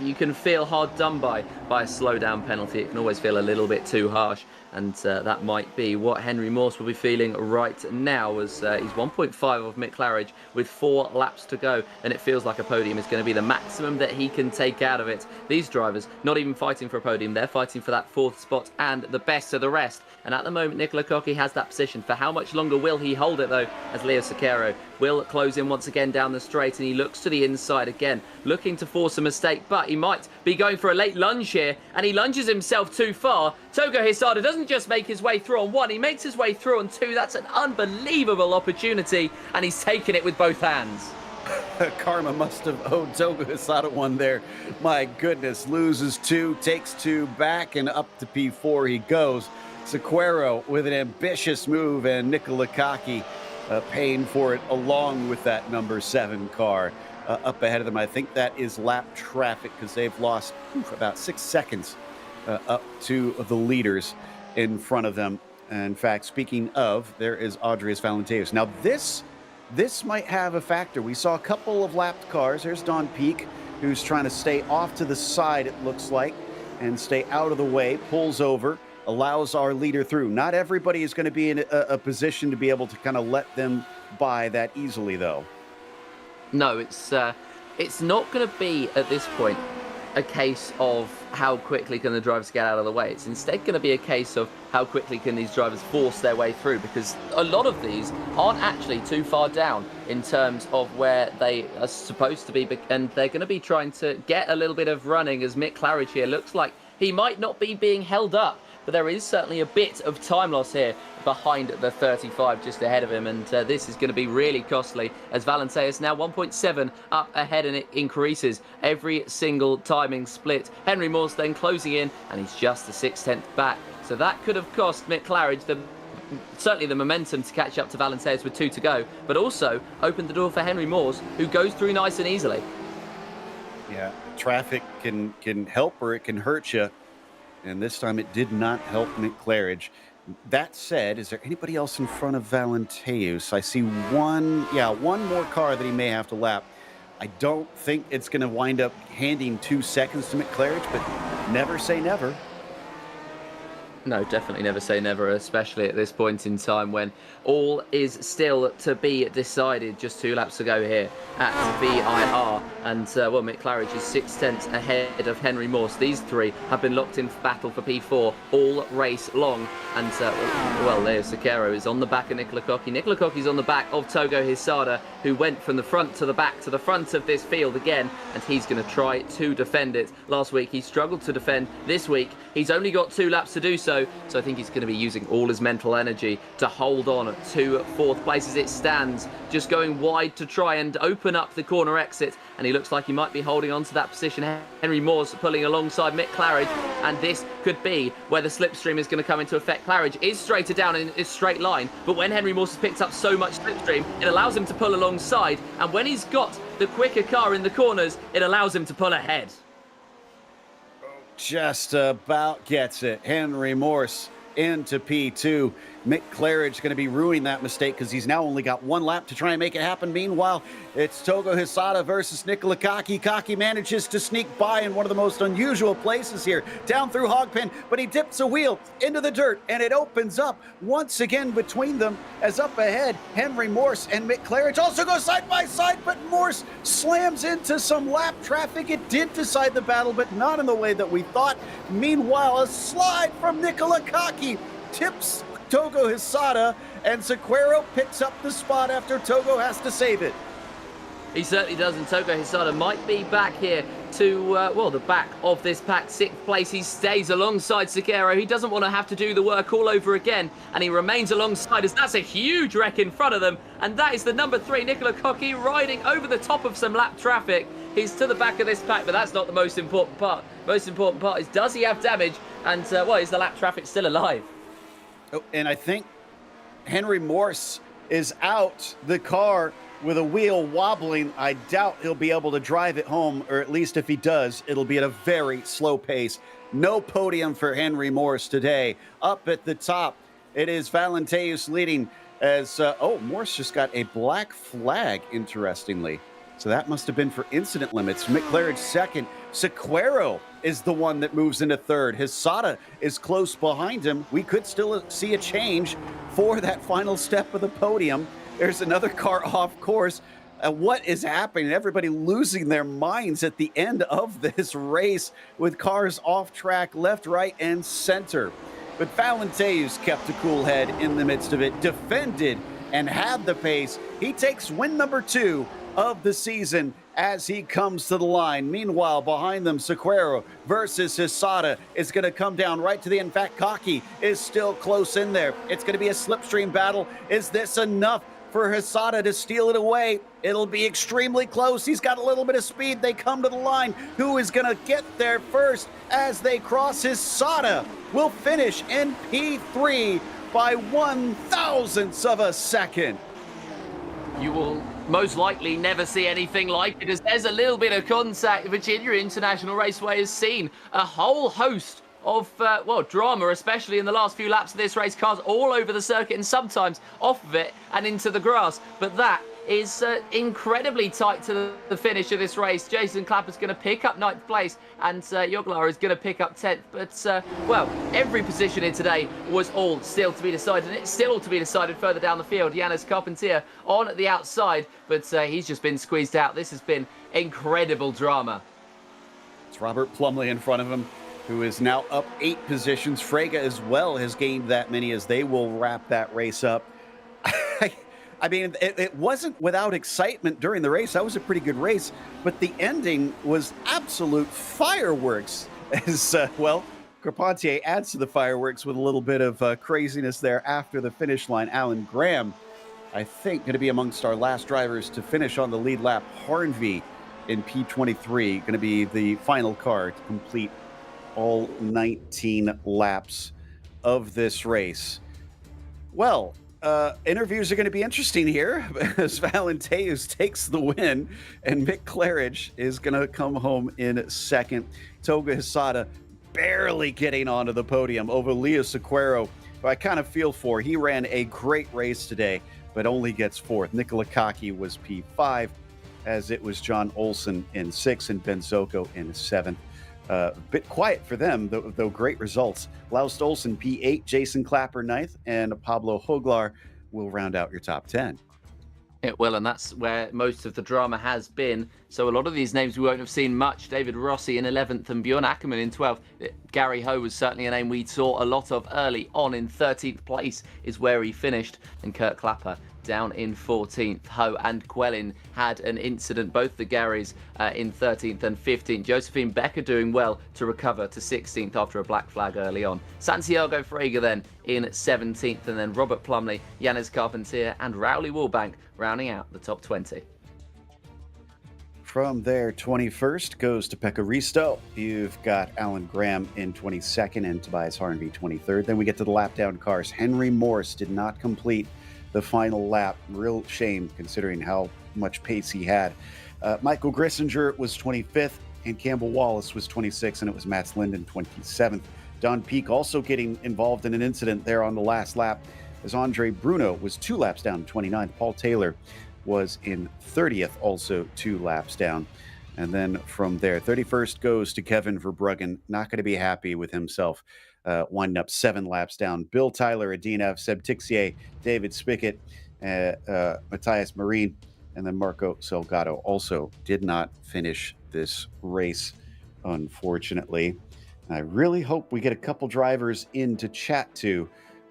You can feel hard done by a slowdown penalty. It can always feel a little bit too harsh, and that might be what Henry Maurice will be feeling right now, as he's 1.5 of Mick Claridge with 4 laps to go, and it feels like a podium is going to be the maximum that he can take out of it. These drivers not even fighting for a podium, they're fighting for that 4th spot and the best of the rest. And at the moment, Nicola Cocchi has that position. For how much longer will he hold it, though, as Leo Sacchero will close in once again down the straight, and he looks to the inside again, looking to force a mistake, but he might be going for a late lunge here, and he lunges himself too far. Togo Hisada doesn't just make his way through on 1, he makes his way through on 2. That's an unbelievable opportunity, and he's taken it with both hands. Karma must have owed Togo Hisada one there. My goodness, loses 2, takes 2 back, and up to P4 he goes. Sacchero with an ambitious move, and Nicola Cocchi paying for it along with that number 7 car up ahead of them. I think that is lap traffic, because they've lost about 6 seconds up to the leaders in front of them. In fact, speaking of, there is Andreas Valenteus. Now this might have a factor. We saw a couple of lapped cars. There's Don Peak, who's trying to stay off to the side, it looks like, and stay out of the way, pulls over, allows our leader through. Not everybody is going to be in a position to be able to kind of let them by that easily, though. No, it's not going to be, at this point, a case of how quickly can the drivers get out of the way. It's instead going to be a case of how quickly can these drivers force their way through, because a lot of these aren't actually too far down in terms of where they are supposed to be, and they're going to be trying to get a little bit of running, as Mick Claridge here looks like he might not be being held up. But there is certainly a bit of time loss here behind the 35 just ahead of him, and this is going to be really costly, as Valenteus now 1.7 up ahead, and it increases every single timing split. Henry Maurice then closing in, and he's just a 6/10 back. So that could have cost Mick Claridge certainly the momentum to catch up to Valenteus with 2 to go, but also opened the door for Henry Maurice, who goes through nice and easily. Yeah, traffic can help or it can hurt you. And this time it did not help Mick Claridge. That said, is there anybody else in front of Valenteus? I see one more car that he may have to lap. I don't think it's going to wind up handing 2 seconds to Mick Claridge, but never say never. No, definitely never say never, especially at this point in time when all is still to be decided. Just 2 laps to go here at VIR, and well, Mick Claridge is 6/10 ahead of Henry Maurice. These 3 have been locked in battle for P4 all race long, and well, Leo Sacchero is on the back of Nicola Cocchi. Nicola Cocchi's on the back of Togo Hisada, who went from the front to the back to the front of this field again, and he's going to try to defend it. Last week he struggled to defend. This week he's only got 2 laps to do so I think he's going to be using all his mental energy to hold on to 4th place as it stands, just going wide to try and open up the corner exit, and he looks like he might be holding on to that position. Henry Maurice pulling alongside Mick Claridge, and this could be where the slipstream is going to come into effect. Claridge is straighter down in a straight line, but when Henry Maurice has picked up so much slipstream, it allows him to pull alongside, and when he's got the quicker car in the corners, it allows him to pull ahead. Just about gets it. Henry Maurice into P2. Mick Claridge going to be ruining that mistake, because he's now only got 1 lap to try and make it happen. Meanwhile, it's Togo Hisada versus Nicola Cocchi. Cocchi manages to sneak by in one of the most unusual places here, down through Hogpen, but he dips a wheel into the dirt, and it opens up once again between them, as up ahead, Henry Maurice and Mick Claridge also go side by side, but Maurice slams into some lap traffic. It did decide the battle, but not in the way that we thought. Meanwhile, a slide from Nicola Cocchi tips Togo Hisada, and Sacchero picks up the spot after Togo has to save it. He certainly does, and Togo Hisada might be back here to, well, the back of this pack. 6th place, he stays alongside Seguero. He doesn't want to have to do the work all over again, and he remains alongside us. That's a huge wreck in front of them, and that is the number 3, Nicola Cocky, riding over the top of some lap traffic. He's to the back of this pack, but that's not the most important part. Most important part is, does he have damage, and, well, is the lap traffic still alive? Oh, and I think Henry Maurice is out. The car with a wheel wobbling. I doubt he'll be able to drive it home, or at least if he does, it'll be at a very slow pace. No podium for Henry Maurice today. Up at the top, it is Valenteus leading as, Maurice just got a black flag, interestingly. So that must have been for incident limits. McLaren second. Seguero is the one that moves into third. Hisada is close behind him. We could still see a change for that final step of the podium. There's another car off course. What is happening? Everybody losing their minds at the end of this race with cars off track, left, right, and center. But Valenteus kept a cool head in the midst of it, defended and had the pace. He takes win number 2 of the season as he comes to the line. Meanwhile, behind them, Seguero versus Hisada is going to come down right to the end. In fact, Cocky is still close in there. It's going to be a slipstream battle. Is this enough for Hisada to steal it away? It'll be extremely close. He's got a little bit of speed. They come to the line. Who is going to get there first as they cross? Hisada will finish in P3 by 1/1000th of a second. You will most likely never see anything like it, as there's a little bit of contact. Virginia International Raceway has seen a whole host of, drama, especially in the last few laps of this race. Cars all over the circuit and sometimes off of it and into the grass. But that is incredibly tight to the finish of this race. Jason Clapper's going to pick up 9th place, and Joglar is going to pick up 10th. But, every position in today was all still to be decided, and it's still to be decided further down the field. Yannis Carpentier on at the outside, but he's just been squeezed out. This has been incredible drama. It's Robert Plumley in front of him, who is now up 8 positions. Frege as well has gained that many as they will wrap that race up. I mean, it wasn't without excitement during the race. That was a pretty good race, but the ending was absolute fireworks. As, Carpentier adds to the fireworks with a little bit of craziness there after the finish line. Alan Graham, I think, going to be amongst our last drivers to finish on the lead lap. Harnvey in P23, going to be the final car to complete all 19 laps of this race. Well, interviews are going to be interesting here as Valenteus takes the win and Mick Claridge is going to come home in second. Toga Hisada barely getting onto the podium over Leo Seguero, who I kind of feel for. He ran a great race today, but only gets 4th. Nicola Cocky was P5, as it was John Olsen in 6th and Ben Zocco in 7th. A bit quiet for them, though great results. Laust Olsen, P8, Jason Clapper, 9th, and Pablo Joglar will round out your top 10. It will, and that's where most of the drama has been. So a lot of these names we won't have seen much. David Rossi in 11th and Bjorn Ackerman in 12th. Gary Ho was certainly a name we saw a lot of early on. In 13th place is where he finished, and Kurt Clapper down in 14th. Ho and Quellin had an incident, both the Garys in 13th and 15th. Josephine Becker doing well to recover to 16th after a black flag early on. Santiago Frege then in 17th, and then Robert Plumley, Yannis Carpentier and Rowley Wallbank rounding out the top 20. From there, 21st goes to Pekka Risto. You've got Alan Graham in 22nd and Tobias Harnvey 23rd. Then we get to the lap down cars. Henry Maurice did not complete the final lap. Real shame considering how much pace he had. Michael Grissinger was 25th and Campbell Wallace was 26th, and it was Mats Linden 27th. Don Peak also getting involved in an incident there on the last lap as Andre Bruno was 2 laps down, 29th. Paul Taylor was in 30th, also 2 laps down. And then from there, 31st goes to Kevin Verbruggen. Not going to be happy with himself, winding up 7 laps down. Bill Tyler, Adina, Seb Tixier, David Spickett, Matthias Marine, and then Marco Salgado also did not finish this race, unfortunately. I really hope we get a couple drivers in to chat to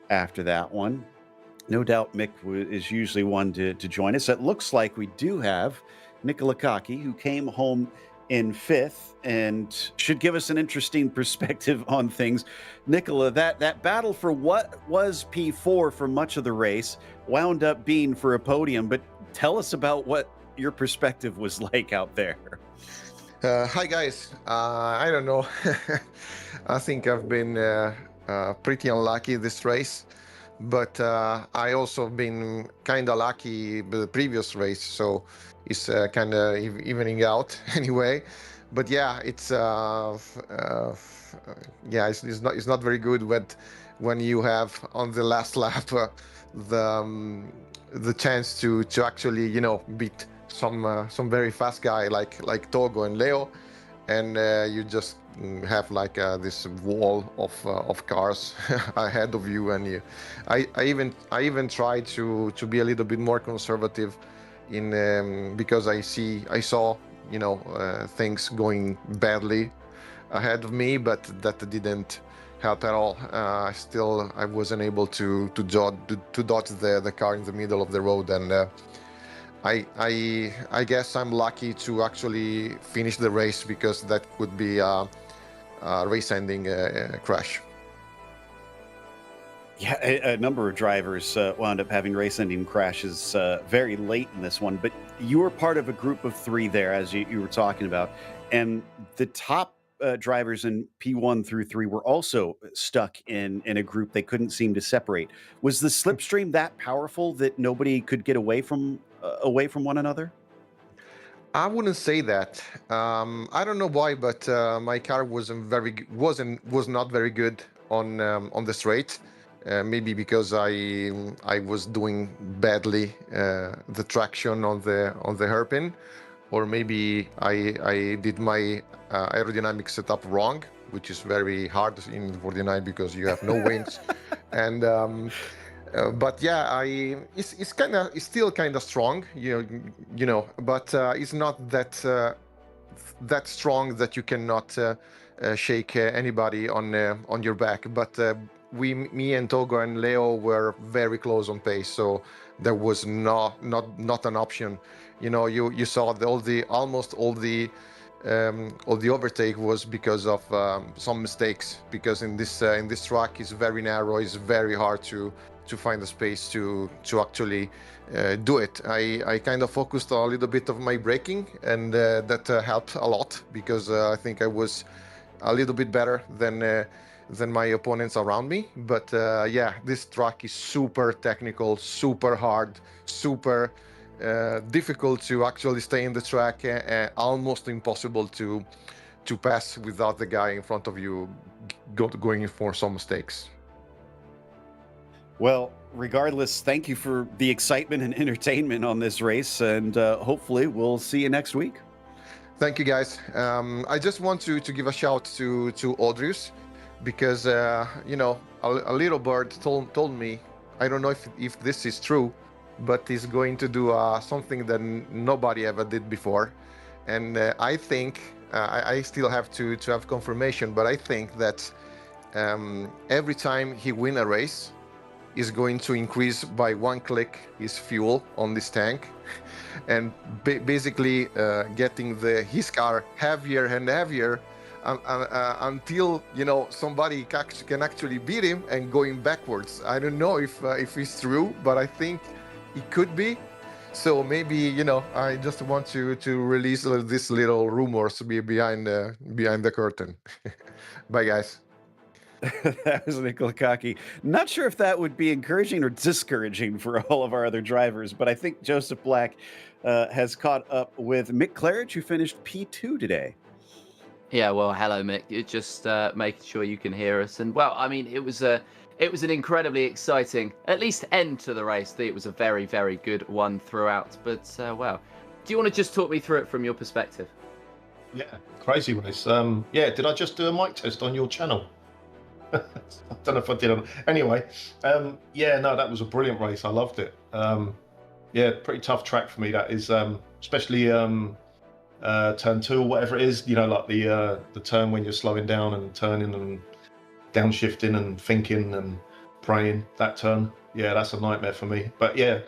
after that one. No doubt Mick is usually one to join us. It looks like we do have Nicola Cocky, who came home in 5th and should give us an interesting perspective on things. Nicola, that battle for what was P4 for much of the race wound up being for a podium, but tell us about what your perspective was like out there. Hi guys, I don't know. I think I've been pretty unlucky this race, but I also been kind of lucky the previous race, so it's kind of evening out anyway. But yeah, it's it's not very good when you have on the last lap the chance to actually beat some very fast guy like Togo and Leo, and you just have like this wall of cars ahead of you, and I even tried to be a little bit more conservative in because I saw things going badly ahead of me, but that didn't help at all. I wasn't able to dodge the car in the middle of the road, and I guess I'm lucky to actually finish the race, because that could be a race-ending crash. Yeah, a number of drivers wound up having race-ending crashes very late in this one, but you were part of a group of 3 there, as you were talking about, and the top drivers in P1 through 3 were also stuck in a group they couldn't seem to separate. Was the slipstream that powerful that nobody could get away from one another? I wouldn't say that. I don't know why, but my car was not very good on the straight. Maybe because I was doing badly the traction on the hairpin, or maybe I did my aerodynamic setup wrong, which is very hard in 49 because you have no wings. And but yeah, it's still kind of strong, but it's not that strong that you cannot shake anybody on your back. But me and Togo and Leo were very close on pace, so there was not an option. You saw almost all the overtake was because of some mistakes, because in this track is very narrow, it's very hard to find a space to actually do it. I kind of focused a little bit of my braking, and that helped a lot, because I think I was a little bit better than my opponents around me. But yeah, this track is super technical, super hard, super difficult to actually stay in the track, almost impossible to pass without the guy in front of you going for some mistakes. Well, regardless, thank you for the excitement and entertainment on this race, and hopefully we'll see you next week. Thank you, guys. I just want to give a shout to Audrius, because a little bird told me, I don't know if this is true, but he's going to do something that nobody ever did before. And I think I still have to have confirmation, but I think that every time he win a race, is going to increase by 1 click his fuel on this tank, and basically getting his car heavier and heavier until somebody can actually beat him and going backwards. I don't know if it's true, but I think it could be. So maybe I just want to release this little rumors behind the curtain. Bye, guys. That was Nicola Kaki. Not sure if that would be encouraging or discouraging for all of our other drivers, but I think Joseph Black has caught up with Mick Claridge, who finished P2 today. Yeah, well, hello, Mick. You're just making sure you can hear us. And, well, I mean, it was an incredibly exciting, at least end to the race. It was a very, very good one throughout. But, well, do you want to just talk me through it from your perspective? Yeah, crazy race. Yeah, did I just do a mic test on your channel? I don't know if I did. Anyway, yeah, no, that was a brilliant race. I loved it. Yeah, pretty tough track for me, that is, especially turn 2 or whatever it is, like the turn when you're slowing down and turning and downshifting and thinking and praying. That turn, yeah, that's a nightmare for me. But yeah,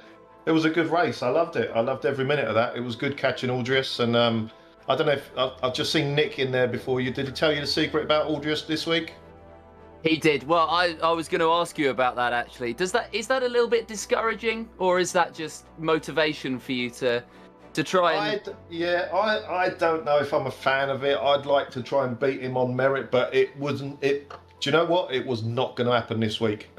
it was a good race. I loved it. I loved every minute of that. It was good catching Audrius, and I don't know if I've just seen Nick in there before you. Did he tell you the secret about Aldrius this week? He did. Well, I was going to ask you about that actually. Is that a little bit discouraging, or is that just motivation for you to try and? I don't know if I'm a fan of it. I'd like to try and beat him on merit, but it wasn't. Do you know what? It was not going to happen this week.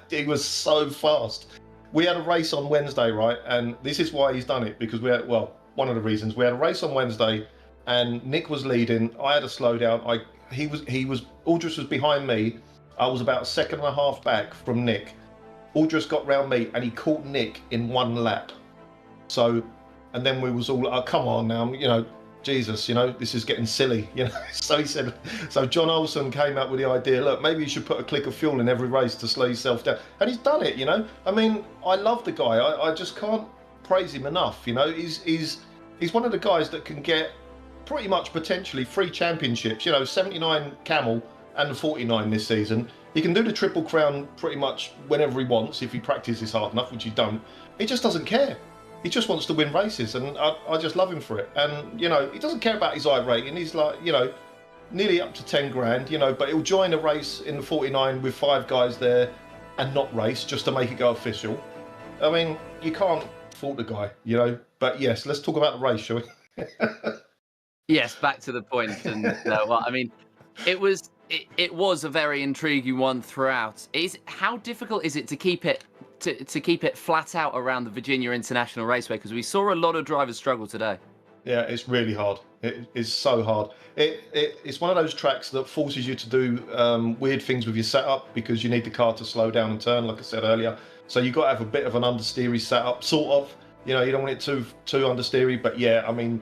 He was so fast. We had a race on Wednesday, right? And this is why he's done it, because one of the reasons we had a race on Wednesday, and Nick was leading. I had to slow down. Aldris was behind me. I was about a second and a half back from Nick. Aldris got round me and he caught Nick in one lap. So, and then we was all, oh, come on now, Jesus, this is getting silly, So he said, so John Olsen came up with the idea, look, maybe you should put a click of fuel in every race to slow yourself down. And he's done it, I mean, I love the guy. I just can't praise him enough, He's one of the guys that can get pretty much potentially 3 championships, 79 Camel and 49 this season. He can do the Triple Crown pretty much whenever he wants if he practices hard enough, which he don't. He just doesn't care. He just wants to win races, and I just love him for it. And, he doesn't care about his I rating. He's like, nearly up to 10 grand, but he'll join a race in the 49 with 5 guys there and not race just to make it go official. I mean, you can't fault the guy, But yes, let's talk about the race, shall we? Yes, back to the point. And I mean, it was a very intriguing one throughout. How difficult is it to keep it to keep it flat out around the Virginia International Raceway? Because we saw a lot of drivers struggle today. Yeah, it's really hard. It is so hard. It's one of those tracks that forces you to do weird things with your setup, because you need the car to slow down and turn, like I said earlier. So you've got to have a bit of an understeery setup, sort of. You don't want it too understeery. But yeah, I mean,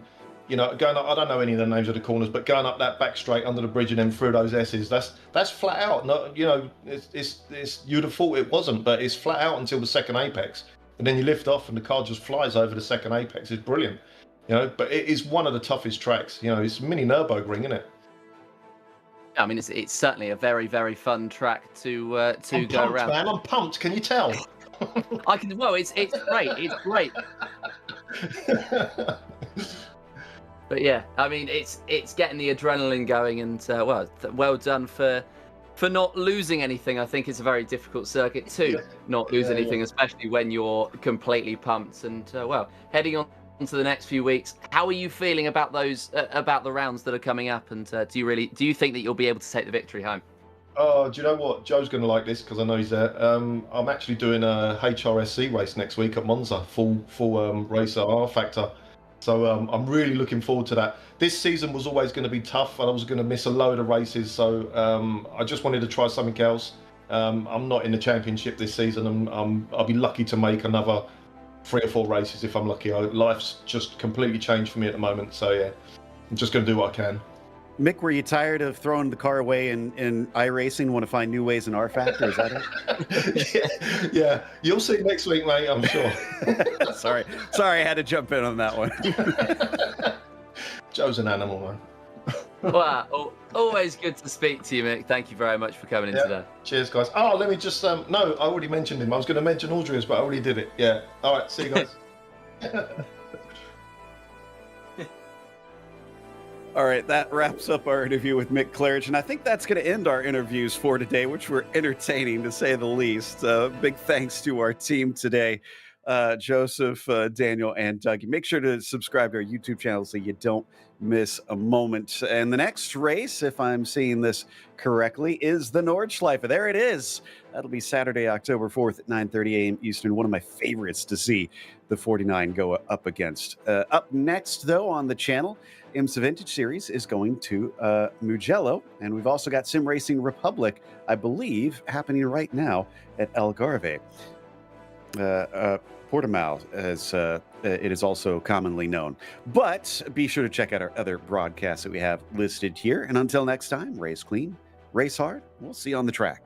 going up, I don't know any of the names of the corners, but going up that back straight under the bridge and then through those S's, that's flat out. Not, it's you'd have thought it wasn't, but it's flat out until the second apex, and then you lift off and the car just flies over the second apex. It's brilliant, But it is one of the toughest tracks. It's mini Nürburgring, isn't it? I mean, it's certainly a very, very fun track to go around. Man, I'm pumped. Can you tell? I can. Well, it's great. It's great. But yeah, I mean, it's getting the adrenaline going, and well done for not losing anything. I think it's a very difficult circuit to not lose anything, especially when you're completely pumped. And heading on to the next few weeks, how are you feeling about those about the rounds that are coming up? And do you think that you'll be able to take the victory home? Oh, do you know what? Joe's going to like this because I know he's there. I'm actually doing a HRSC race next week at Monza, full race at R Factor. So I'm really looking forward to that. This season was always going to be tough, and I was going to miss a load of races. So I just wanted to try something else. I'm not in the championship this season. I'll be lucky to make another 3 or 4 races if I'm lucky. Life's just completely changed for me at the moment. So yeah, I'm just going to do what I can. Mick, were you tired of throwing the car away in iRacing? Want to find new ways in R Factor? Is that it? yeah. You'll see next week, mate. I'm sure. Sorry, I had to jump in on that one. Joe's an animal, man. Wow, always good to speak to you, Mick. Thank you very much for coming in today. Cheers, guys. Oh, let me just no, I already mentioned him. I was going to mention Aldrius, but I already did it. Yeah. All right. See you guys. All right, that wraps up our interview with Mick Claridge, and I think that's going to end our interviews for today, which were entertaining to say the least. Big thanks to our team today, Joseph, Daniel, and Doug. Make sure to subscribe to our YouTube channel so you don't miss a moment. And the next race, if I'm seeing this correctly, is the Nordschleife. There it is. That'll be Saturday, October 4th at 9:30 a.m. Eastern. One of my favorites to see the 49 go up against. Up next, though, on the channel, IMSA Vintage Series is going to Mugello, and we've also got Sim Racing Republic, I believe, happening right now at Algarve. Portimao, as it is also commonly known. But be sure to check out our other broadcasts that we have listed here. And until next time, race clean, race hard. We'll see you on the track.